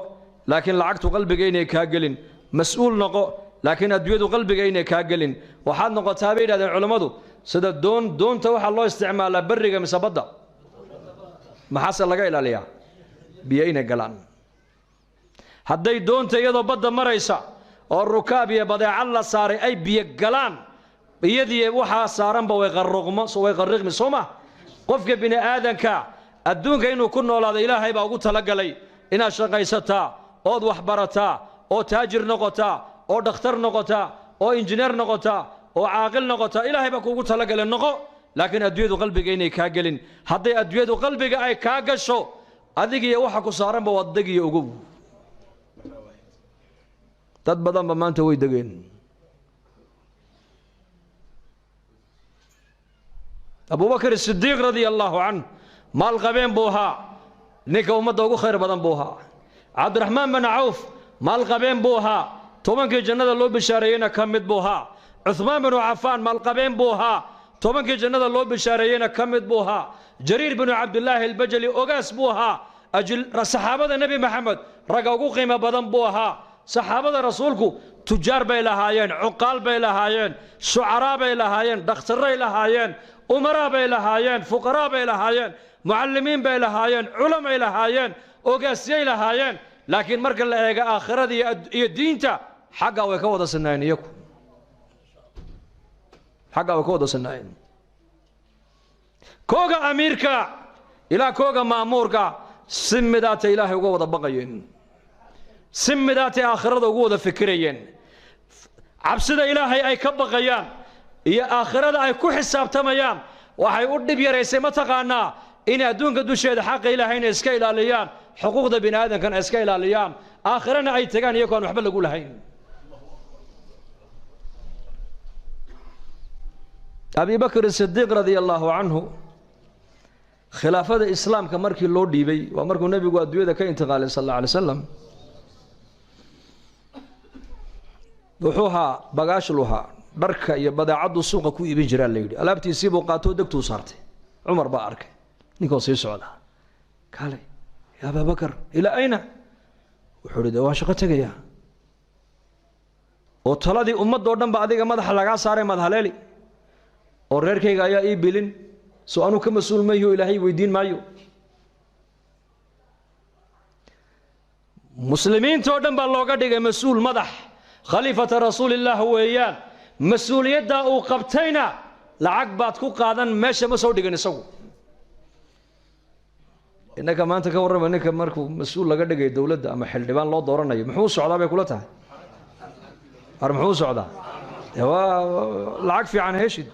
laakiin lacagtu qalbiga inay ka gelin mas'uul noqo laakiin adduunyadu qalbiga inay ka gelin waxaad noqotaa bay yiraahdeen culimadu sida doonta waxa loo isticmaalaa bariga mise badda maxaa laga ilaaliyaa biyo inay galaan hadday doonta iyadoo badda maraysa oo rukaab iyo badeecad la saaray ay biyo galaan iyadii waxa saaranba way qarriqmi sooma qofka bini aadanka adduunka inuu ku noolaado ilaahay baa ugu talagalay inaad shaqaysataa ood wax barataa oo taajir noqotaa oo dhakhtar noqotaa oo injineer noqotaa oo caaqil noqotaa ilaahay baa kuugu talagalay noqo laakiin adduunyadu qalbiga inay kaa gelin hadday adduunyadu qalbiga ay kaa gasho adigiyo waxa ku saaranba waa degiyo ugu dad badanba maanta way degeen أبو بكر الصديق رضي الله عنه مال قبين بوها نيك ومده ugu khayr badan booha عبد الرحمن بن عوف maalqabeen buu ahaa tobankii jannada loo bishaareeyeyna ka mid buu ahaa cuthmaan binu cafaan maalqabeen buu ahaa tobankii jannada loo bishaareeyeyna ka mid buu ahaa jariir binu cabdillaahi albajali ogaas buu ahaa saxaabada nebi maxamed ragga ugu qiimo badan buu ahaa saxaabada rasuulku tujaar bay lahaayeen cuqaal bay lahaayeen shucaraa bay lahaayeen dhakhtarray lahaayeen umaraa bay lahaayeen fuqaraa bay lahaayeen mucallimiin bay lahaayeen culamay lahaayeen ogaasyay lahaayeen laakiin marka la eego aakhirada iyo diinta xaggaa way ka wada sinaayeen iyagu xaggaa way ka wada sinaayeen kooga amiirka ilaa kooga ma'muurka si midaatay ilaahay uga wada baqayeen si midaatay aakhirada ugu wada fikirayeen cabsida ilaahay ay ka baqayaan iyo aakhirada ay ku xisaabtamayaan waxay u dhib yaraysay ma taqaanaa in adduunka dusheeda xaqa ilaahayna iska ilaaliyaan xuquuqda bini aadamkana iska ilaaliyaan aakhirana ay tagaan iyagoo aan waxba lagu lahayn abi bakr as-siddiq radiyallahu anhu khilaafada islaamka markii loo dhiibay waa markuu nabigu adduunyada ka intiqaalay sallallahu alayhi wasallam wuxuuha bagaash luha dharka iyo badeecadu suuqa ku iibin jiraa la yiri alaabtiisii buu qaato degtuu saartay umar baa arkay ninkoo sii socda kale ya Abu Bakar ila ayna wuxuu yiri waa shaqo tagaya oo taladii ummadoo dhan ba adiga madaxa laga saaray madhaleeli oo reerkayga ayaa ii bilin soo anu ka mas'uul maayo ilaahay weydiin maayo muslimiinta oo dhan baa looga dhigay mas'uul madax khaliifata rasuulillah weeyaan mas'uuliyadda uu qabtayna lacag baad ku qaadan meesha ma soo dhigan isagu inaka maanta ka warrama ninka markuu mas'uul laga dhigay dawladda ama xildhibaan loo dooranayo muxuu socdaa bay kula tahay muxuu socdaa waa lacag fiican heshid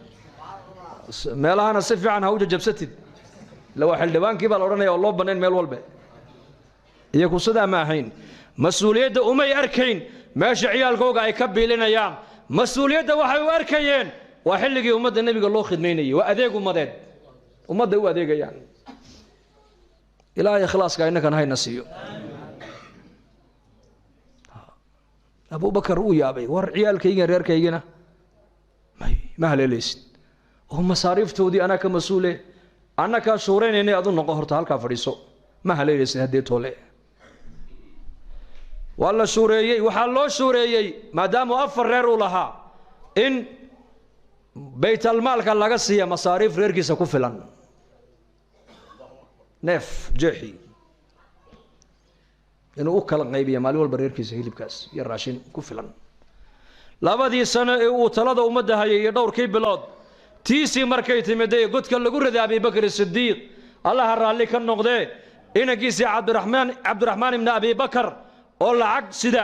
meelahana si fiican ha u jabsatid la waa xildhibaankii baa la oranaya oo loo baneen meel walba iyagu sidaa ma ahayn mas'uuliyadda umay arkayn meesha ciyaalkooga ay ka biilinayaan mas'uuliyadda waxay u arkayeen waa xilligii ummadda nabiga loo khidmeynayay waa adeeg ummadeed ummadda u adeegayaan ilaahay ikhlaaska innakan hayna siiyo Abu Bakar uu yaabay war ciyaalkayga reerkaygina ma haleelaysid oo masaariiftoodii ana ka mas'uule ana ka shuureynay adu noqo horta halka fadhiiso ma haleelaysid hadii toole wala shuureeyay waxa loo shuureeyay maadaama afar reer uu lahaa in baytal maalka laga siiyo masaariif reerkiisa ku filan neef jeexi inuu kala qaybiyo maalin walba reerkiisa hilibkaas iyo raashin ku filan labadii sano ee uu talada ummadda hayay iyo dhowrkii bilood tiisii markay timiday godka lagu riday Abi Bakr as-Siddiq Allah raalli ka noqday inankiisii Cabdiraxmaan ibn Abi Bakr oo lacag sida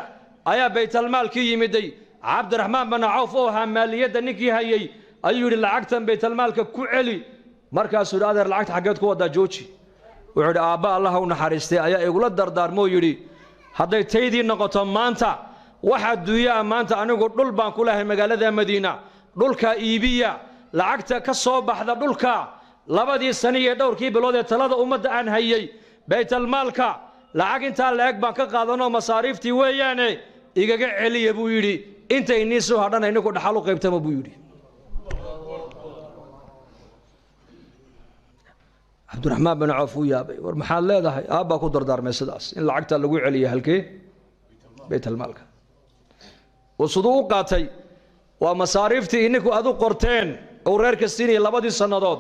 ayaa baytal maalkii yimiday Cabdiraxmaan bin Awf oo maaliyadda ninkii hayay ayuu yiri lacagtan baytal maalka ku celi markaas uu adeer lacagta xageed ku wada jooji wuxuu aabba Allah u naxariistay ayaa igula dardaarmo yiri haday taydii noqoto maanta waxa duuyaa maanta anigu dhul baan ku lahay magaalada Madiina dhulka iibiya lacagta ka soo baxda dhulka labadii sano ee dhowrkii bilood ee talada ummadda aan hayay baytal maalka lacag inta leeg baan ka qaadano masaariiftii weeyaane igaga celiya buu yiri inta inii soo hadhan inagu dhaxal u qaybtama buu yiri Cabdiraxmaan bin Awf uu yaabay war maxaad leedahay aabba ku dardaarmay sidaas in lacagta lagu celiyo halkee baytal maalka وصدو قاتي ومصاريفتي إنكو أدو قرتين أو ريرك السيني لبادي سنادود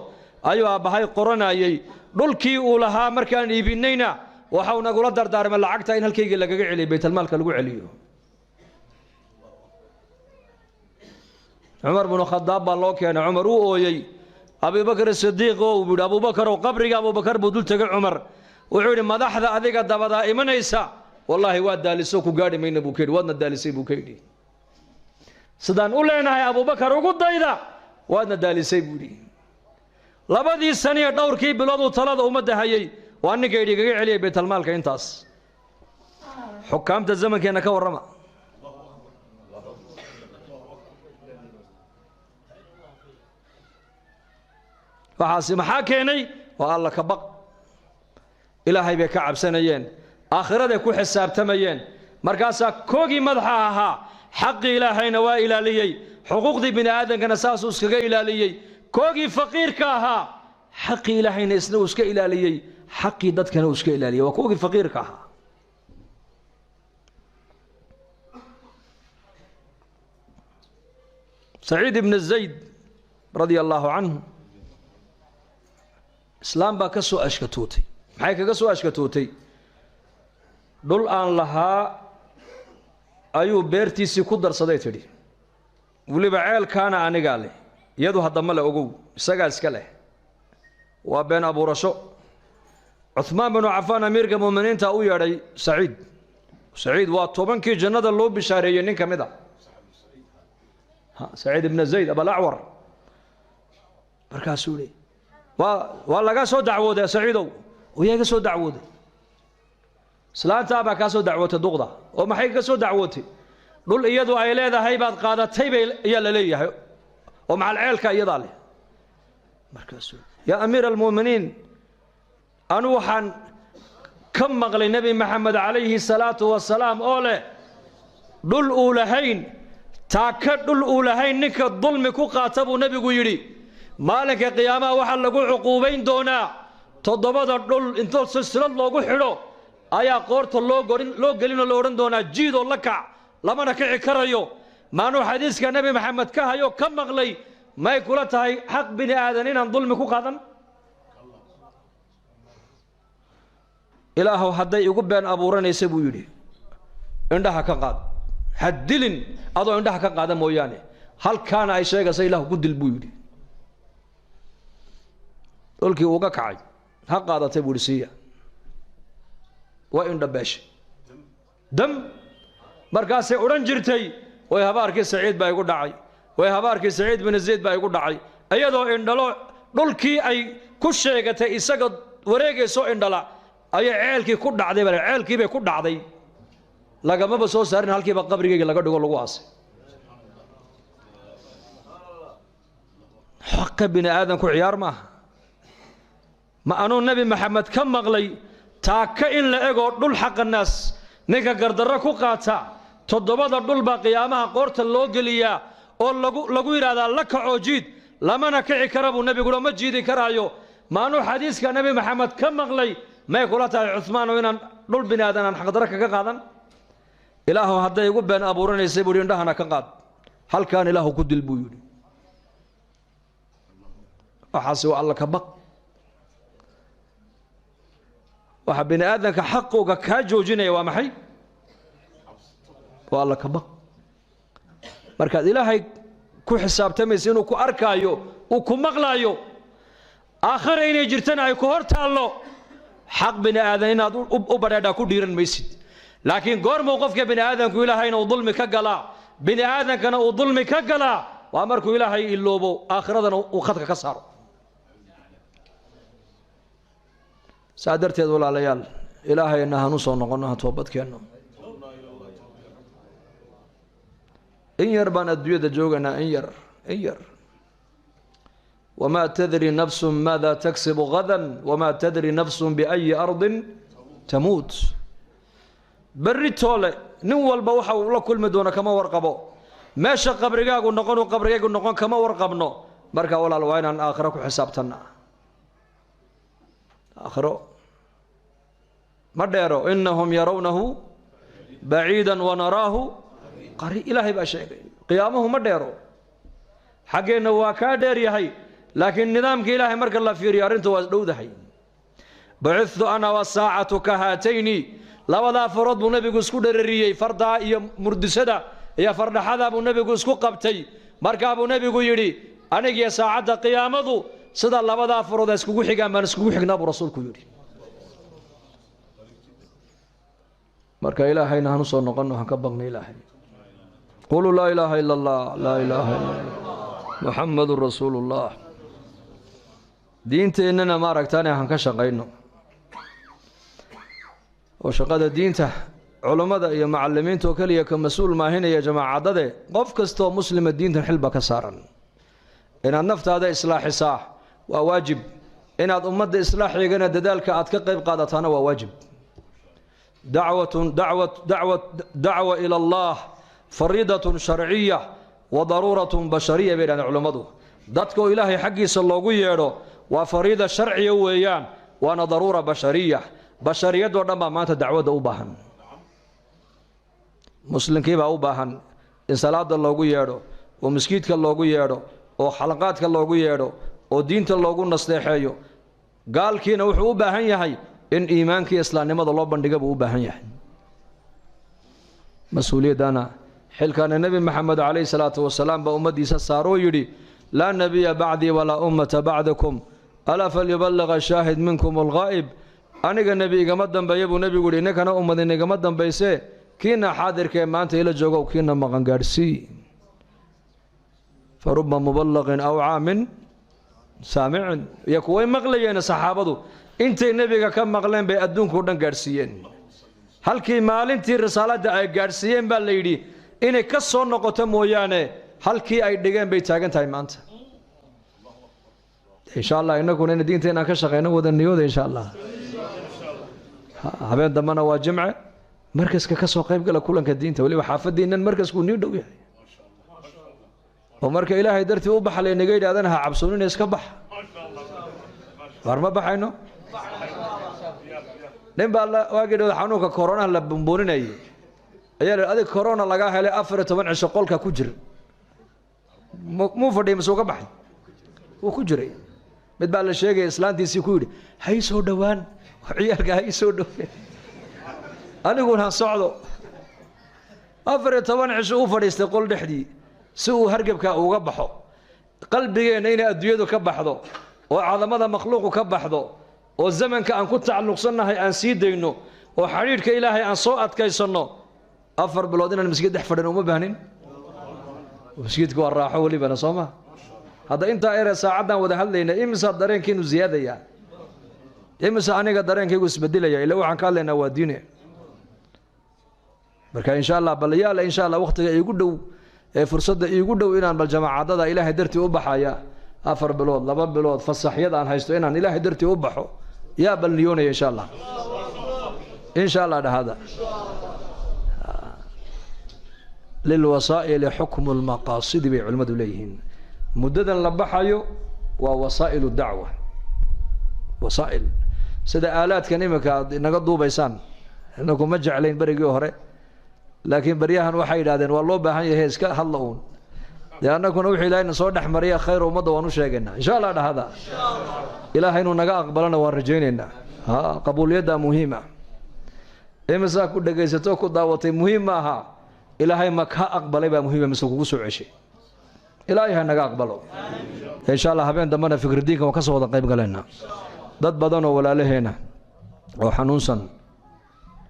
أيوة بهاي قرنا يي دولكي ولها مركان يبينينا وحاول نقول دار من العقد إن هالكي اللي جاي عليه بيت المال كلو عليه عمر بن الخطاب الله كان عمر ويي أبي بكر الصديق وبد أبو بكر وقبري أبو بكر بدول تجع عمر وعود ما ذا أذيك الدبدا إيمان يسا والله واد دالسوك وقاري من أبو كيد وادنا دالسي أبو كيدي سدان أولنا يا أبو بكر وقد دايدا وادنا دالسي بودي لبدي السنة دور كي بلاد وطلاد أمده هاي وأني كيدي جاي عليه بيت المال كإنتاس حكام الزمن كأنك ورما فحاسي محاكيني والله كبق إلهي بكعب سنيين آخرة يكون حساب تميين markaasaa koogii madaxa ahaa xaqii ilaahayna waa ilaaliyey xuquuqdii bini aadamkana saasuu iskaga ilaaliyey koogii faqiirka ahaa xaqii ilaahayna isna uu iska ilaaliyey xaqii dadkana uu iska ilaaliyey waa koogii faqiirka ahaa سعيد بن الزيد رضي الله عنه إسلام با كسو أشكتوتي maxay kaga soo ashkatootay dhul aan lahaa ayuu beertiisii ku darsaday tiri waliba ceelkaana aniga leh iyadu hadama la ogow isaga iska leh waa been abuurasho Uthman bin Affan amirka muuminiinta u yeeray Saciid waa tobankii jannada loo bishaareeyay nin kamid ah سعيد بن زيد أبا الأعور markaasuu leey waa laga soo dacwooday Saciidow وياga soo dacwooday islaanta baa ka soo dacwootay duqda oo maxay ka soo dacwootay dhul iyadu ay leedahay baad qaadatay bay la leeyahay oo macal ceelka iyada leh markaasuu ya amir almu'minin anu waxaan ka maqlay nabi maxamed alayhi salaatu wasalaam oo leh dhul uu lahayn taaka dhul uu lahayn ninka dulmi ku qaata buu nabigu yiri maalinka qiyaamaha waxa lagu cuquubayn doonaa todobada dhul inta silsilad loogu xidho ayaa qoorta loo gelin loo oran doonaa jiido la kac lamana kici karayo maanu xadiiska nabi maxamed ka hayo ka maqlay may kula tahay xaq bini aadan inaan dulmi ku qaadan ilaahu haday ugu been abuuranaysa buu yiri indhaha ka qaad haddilin adoo indhaha ka qaada mooyaane halkaana ay sheegaysa ilaahu ku dil buu yiri dhulkii uga kacay ha qaadatay buu siya waa indha beesh dam markaasay oran jirtay way habaarkii Saciid baa igu dhacay way habaarkii Saciid bin Zayd baa igu dhacay ayadoo indhalo dhulkii ay ku sheegatay isaga wareegayso indhala ay ceelkii ku dhacday ceelkii bay ku dhacday lagama soo saarin halkiiba qabrigeyga laga dhigo lagu aasay xaq bini aadan ku ciyaar ma anuu nabi maxamed ka maqlay taaka in la ego dhul xaqanaas ninka gardarro ku qaata todobada dhul ba qiyaamaha qoorta loo geliyaa oo lagu yiraahdaa la kaco jiid lamana kici karabu nabigu ma jiidi karaayo maanu xadiiska nabi maxamed ka maqlay may kula tahay Uthman inaan dhul bini aadan aan xaqdarro kaga qaadan ilaahu haday ugu been abuuranaysay buu indhahana ka qaad halkaan ilaahu ku dil buu yiri waxaas waa alla ka baq waxa bini aadanka xaqooga ka joojinaya waa maxay waa alla ka baq marka ilaahay ku xisaabtamaysa inuu ku arkaayo uu ku maqlaayo aakhira inay jirtana ay ku hortaalo xaq bini aadan inaad u badheedha ku dhiiran maysid laakiin goormo qofka bini aadanku ilaahayna uu dulmi ka galaa bini aadankana uu dulmi ka galaa waa markuu ilaahay iloobo aakhiradana uu khadka ka saaro saadarteed walaalayaal ilaahayna hanu soo noqono toobadkeena in yar baan adduunyada jooganaa in yar وما تدري نفس ماذا تكسب غدا وما تدري نفس بأي أرض تموت بري تولى نول بوحة ولا كل مدونة كما ورقبوا ماشى قبرجاج ونقون كما ورقبنا بركة ولا الوين عن آخرك حسابتنا آخره مديرو إنهم يرونه بعيدا ونراه قريب إلهي بشيء قيامه مديرو حقنا وكادر يهي لكن نظام إلهي مرك الله في ريارنت وزدوده بعثت أنا والساعة كهاتين لولا فرض النبي قسكو درريي فردا يا مردسدا يا فرد حدا ابو النبي قسكو قبتي مرك ابو النبي يري انا يا ساعه قيامته سدا لبدا فرض اسكو خيغان بان اسكو خيغنا ابو رسولك يري مرك إلهينا هنو سو نقنو هان كبغنا إلهي قولوا لا إله إلا الله لا إله إلا الله محمد رسول الله دينتي إننا ما ركتاني هان كشقينو وشقادة دينته علماء يا معلمين توكلية كمسؤول ما هنا يا جماعة عدده قف كستو مسلم الدين تنحل بكسارا إن النفط هذا إصلاح صاح وواجب إن أمد إصلاح يجينا ددالك أتكقب قادتنا وواجب دعوة إلى الله فريضة شرعية وضرورة بشرية بين العلماء dadka ilaahay xaqiisa loogu yeedho waa fariida sharciya weeyaan waana daruura bashariyadoo dhan baa maanta dacwada u baahan muslimkii baa u baahan in salaada loogu yeedho oo masjidka loogu yeedho oo xalaqaadka loogu yeedho oo diinta loogu nasteexeeyo gaalkiina wuxuu u baahan yahay in iimaanka iyo islaamnimada loo bandhigo buu u baahan yahay mas'uuliyadana xilkan nabi maxamed calayhi salaatu wasalaam baa ummadiisa saaro yiri لا نبي بعدي ولا أمة بعدكم ألا فليبلغ الشاهد منكم الغائب أنا النبي قمدن بيبو نبي يقول إنك أنا أمة إنك قمدن بيسه كينا حاضر كيما أنت إلى جوجو كينا مغنقارسي فرب مبلغ أو عام سامع يكوين مغليين صحابته أنت النبي كم مغلين بيأدون كودن قارسيين هل كي مالنتي الرسالة قارسيين بالليدي إنك كسر نقطة مويانة halkii ay dhigeen bay taagan tahay maanta insha Allah inaguna in diinteena ka shaqeyno wada niyooda insha Allah habeen damana waa jimce markaska ka soo qayb gala kulanka diinta wali xaafadiinan markasku nii dhow yahay oo marka ilaahay dartii u baxlay naga yiraahdana ha cabsoonin iska bax war ma baxayno nin baa waagidooda xanuunka corona la bumbuuninay ayaa adig corona laga helay 14 cisho qolka ku jira مو فدي مسوق بحي وكجري mid baa la sheegay islaantiisii ku yiri hay soo dhawaan ciyarka hay soo dhaw aniguna socdo 14 cisho u fadhiistay qol dhexdii si uu hargabka uga baxo qalbigeena inay adduunyadu ka baxdo oo caalamada makhluuq ka baxdo oo zamanka aan ku tacalluqsanahay aan sii deyno oo xariirka ilaahay aan soo adkaysano 4 bilood inaan masjid dhex fadhino uma baahnin مسجدك والراحة ولي بنا صوما هذا أنت إير ساعدنا وده هلينا إمسا دارين كينو زيادة يا إمسا أنا قدرين كينو سبدلة يا إلا وعن قال لنا ودينه بركة إن شاء الله بليالا إن شاء الله وقت يقولوا فرصة يقولوا إن بالجماعة هذا إله درتي أبحا يا أفر بلود لباب بلود فصح يد عن هيستو إن إله درتي أبحو يا بليوني إن شاء الله إن شاء الله هذا للوسائل حكم المقاصد بعلماء إليهن مددا لبحايو ووسائل الدعوة وسائل سيدا آلات كنيمك نقضوا بيسان إنكم مجع علين بريقوا هري لكن برياهن وحيد هذين والله بهن يهيسك هلؤون لأنكم نوحي لين صور نحمريا خير ومضى ونشاقنا إن شاء الله هذا إلهي نقا أقبلنا ورجيننا قبول يدا مهمة إمسا كل دقيستوكو دعوتي مهمة إلهي مكها أقبل يبقى مهمة مسوق وسوع شيء إلهي هنجا أقبله إن شاء الله هبين دمنا فكر ديك وكسر وضع قيب قالنا ضد بدنا ولا لهنا وحنونسا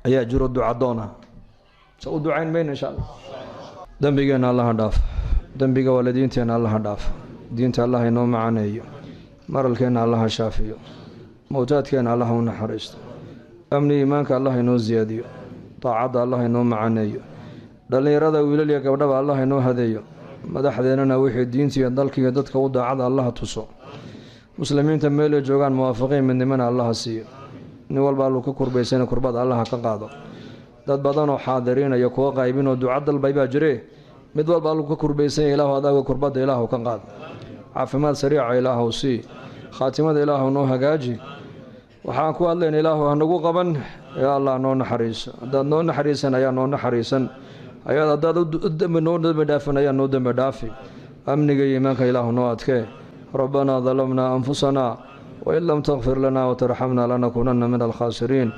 أي جرو الدعاء دونا سو دعين مين إن شاء الله دم بيجنا الله هداف دم بيجا والدين تينا الله هداف دين الله ينوم معنا مر الكينا الله شافيه موتات كينا الله ونحرست أمني إيمانك الله ينوم زيادية طاعة الله ينوم معنا dhalinyarada wiilal iyo gabdhaba Allah inoo hadeeyo madaxdeennana wixii diintiisa dalkiga dadka u daacada Allah tuso muslimiinta meel ay joogan muwaafaqiin midnimana Allah siiyo nin walba uu ka kurbaysan kurbada Allah ka qaado dad badan oo xaadiriin iyo kuwa qaybin oo ducad dalbay baa jiree mid walba uu ka kurbaysan Ilaahu adaaga kurbada Ilaahu ka qaado caafimaad sariica Ilaahu sii khaatimada Ilaahu noo hagaaji waxaan ku hadlayn Ilaahu hanagu qaban ya Allah noo naxariiso dad noo naxariisan ayaa noo naxariisan أيها الداد نود بدافنا يا نود بدافي أمنك إيمانك إله نواتك ربنا ظلمنا أنفسنا وإن لم تغفر لنا وترحمنا لنكونن من الخاسرين